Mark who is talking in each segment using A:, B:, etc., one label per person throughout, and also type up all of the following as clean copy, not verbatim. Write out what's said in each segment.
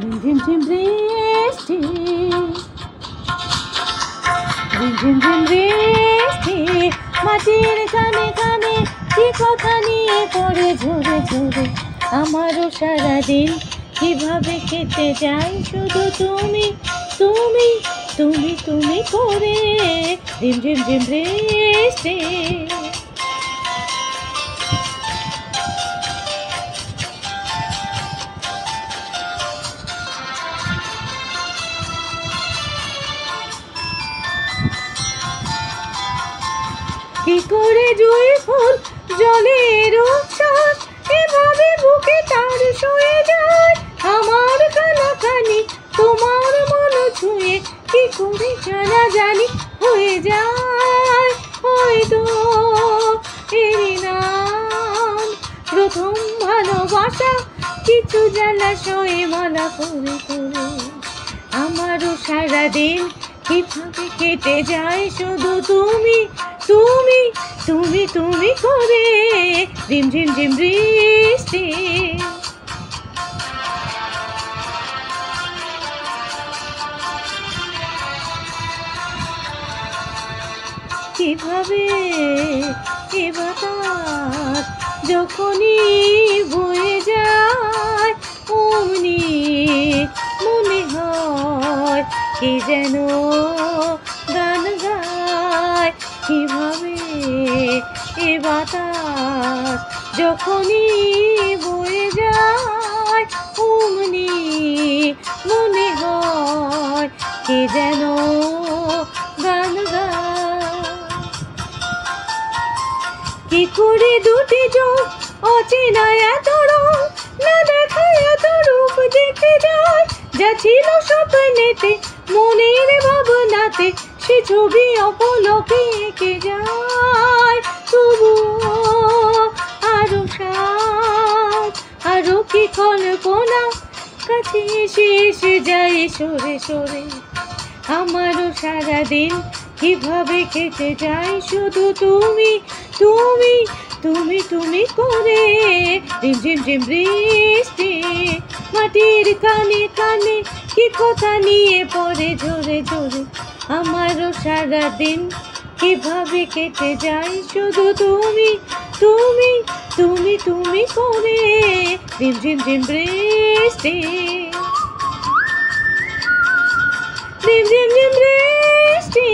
A: ঝিম ঝিম বৃষ্টি, ঝিম ঝিম ঝিম বৃষ্টি, মাটির কানে কানে কি কথা নিয়ে পড়ে ঝরে ঝরে। আমারও সারাদিন কিভাবে কেটে যায় শুধু তুমি তুমি তুমি তুমি করে। ঝিম ঝিম ঝিম বৃষ্টি, কি করে জুঁই ফুল জলের উচ্ছ্বাস এভাবে বুকে তার শুয়ে যায়। আমার কানাকানি তোমার মন ছুঁয়ে কি করে জানা জানি হয়ে যায়। হয়তো এরই নাম প্রথম ভালোবাসা, কিছু জলাশয়ে মালা করে করে। আমারও সারাদিন কিভাবে কেটে যায় শুধু তুমি তুমি তুমি তুমি করে। ঝিম ঝিম ঝিম বৃষ্টি, কিভাবে এ বাতাস যখনই বয়ে যায় অমনি মনে হয় কে যেন গান গায়। কিভাবে এ বাতাস যখনই বয়ে যায় অমনি মনে হয় কে যেন গান গায়। কি করে দুটি চোখ অচেনা এত রং না দেখা এত রূপ দেখে যায়। যা ছিল স্বপ্নেতে মনের ভাবনাতে সে ছবি অপলকে এঁকে যায়। তবুও আরো সাজ আরো কি কল্পনা কাছে এসে এসে যায় সরে সরে। আমারও সারাদিন কিভাবে কেটে যায় শুধু তুমি তুমি তুমি তুমি করে। ঝিম ঝিম ঝিম বৃষ্টি, মাটির কানে কানে কি কথা নিয়ে পড়ে ঝরে ঝরে। আমারও সারাদিন কিভাবে কেটে যায় শুধু তুমি তুমি তুমি তুমি করে। ঝিম ঝিম ঝিম বৃষ্টি, ঝিম ঝিম ঝিম বৃষ্টি,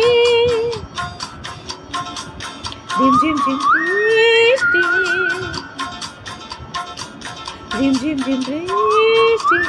A: ঝিম ঝিম ঝিম বৃষ্টি, ঝিম ঝিম ঝিম বৃষ্টি।